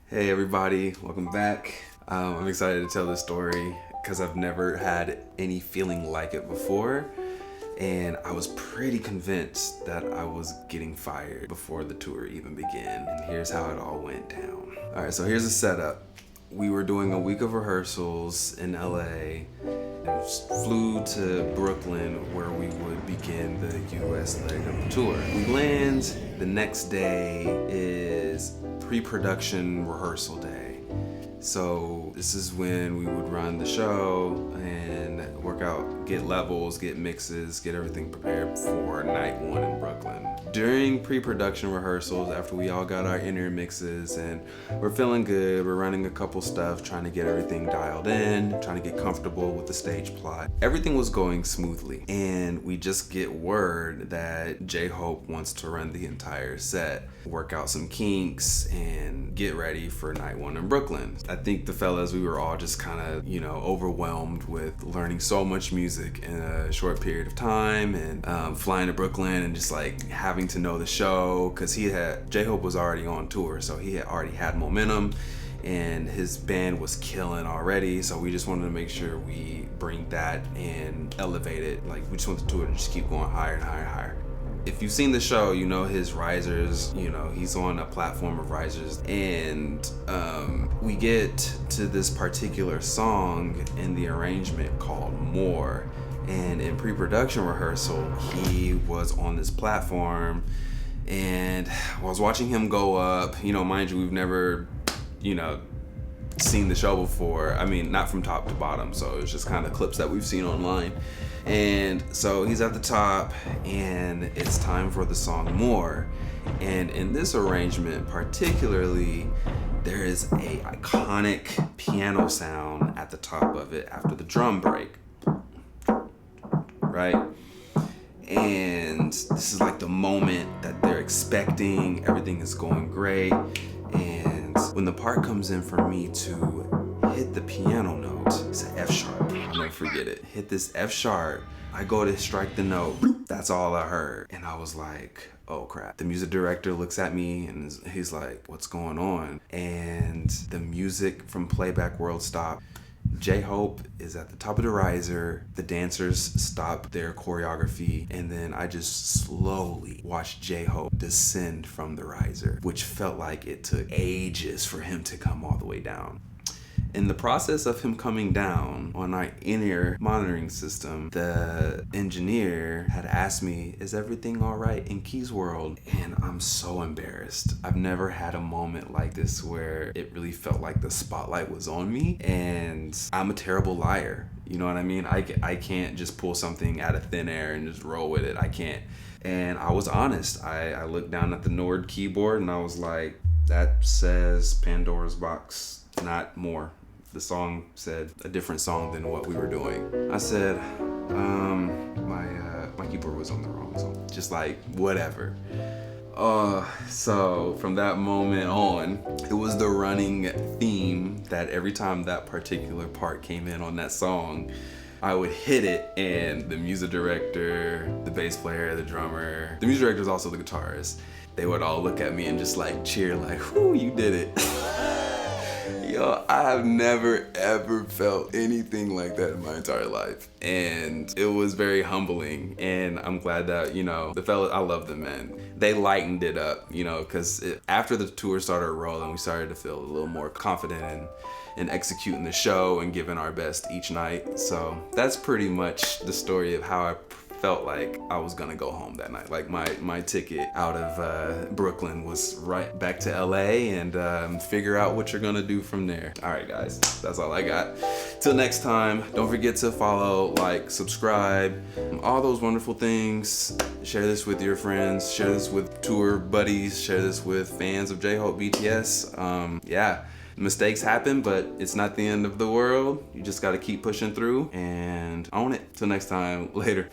Hey everybody, welcome back. I'm excited to tell this story because I've never had any feeling like it before, and I was pretty convinced that I was getting fired before the tour even began. And here's how it all went down. All right, so here's the setup. We were doing a week of rehearsals in LA. Flew to Brooklyn where we would begin the US leg of the tour. We land, the next day is pre-production rehearsal day. So this is when we would run the show and work out, get levels, get mixes, get everything prepared for night one in Brooklyn. During pre-production rehearsals, after we all got our inner mixes and we're feeling good, we're running a couple stuff, trying to get everything dialed in, trying to get comfortable with the stage plot. Everything was going smoothly, and we just get word that J-Hope wants to run the entire set, work out some kinks, and get ready for night one in Brooklyn. I think the fellas, we were all just kind of, overwhelmed with learning so much music in a short period of time, and flying to Brooklyn and just like having to know the show, because J-Hope was already on tour, so he had already had momentum and his band was killing already, so we just wanted to make sure we bring that and elevate it. Like, we just want the tour to just keep going higher and higher and higher. If you've seen the show, you know his risers, he's on a platform of risers, and we get to this particular song in the arrangement called More, and in pre-production rehearsal, he was on this platform, and I was watching him go up. Mind you, we've never seen the show before. I mean, not from top to bottom, so it's just kind of clips that we've seen online. And so he's at the top, and it's time for the song More. And in this arrangement particularly, there is a iconic piano sound at the top of it after the drum break, right? And this is like the moment that they're expecting. Everything is going great, and when the part comes in for me to hit the piano note, it's an F sharp. I'll never forget it. Hit this F sharp. I go to strike the note. That's all I heard. And I was like, oh crap. The music director looks at me and he's like, what's going on? And the music from Playback World stopped. J-Hope is at the top of the riser. The dancers stop their choreography, and then I just slowly watched J-Hope descend from the riser, which felt like it took ages for him to come all the way down. In the process of him coming down on our in-ear monitoring system, the engineer had asked me, is everything all right in Key's world? And I'm so embarrassed. I've never had a moment like this where it really felt like the spotlight was on me, and I'm a terrible liar. You know what I mean? I can't just pull something out of thin air and just roll with it. I can't. And I was honest. I looked down at the Nord keyboard and I was like, that says Pandora's Box, not More. The song said a different song than what we were doing. I said, my keyboard was on the wrong song. Just like, whatever. So from that moment on, it was the running theme that every time that particular part came in on that song, I would hit it, and the music director, the bass player, the drummer, the music director is also the guitarist, they would all look at me and just like cheer, like, whoo, you did it. Yo, I have never ever felt anything like that in my entire life, and it was very humbling. And I'm glad that the fellas, I love them, man. They lightened it up, because after the tour started rolling, we started to feel a little more confident in executing the show and giving our best each night. So that's pretty much the story of how I felt like I was gonna go home that night. Like my ticket out of Brooklyn was right back to LA, and figure out what you're gonna do from there. All right, guys, that's all I got. Till next time, don't forget to follow, like, subscribe, all those wonderful things. Share this with your friends, share this with tour buddies, share this with fans of J-Hope, BTS. Yeah, mistakes happen, but it's not the end of the world. You just gotta keep pushing through and own it. Till next time, later.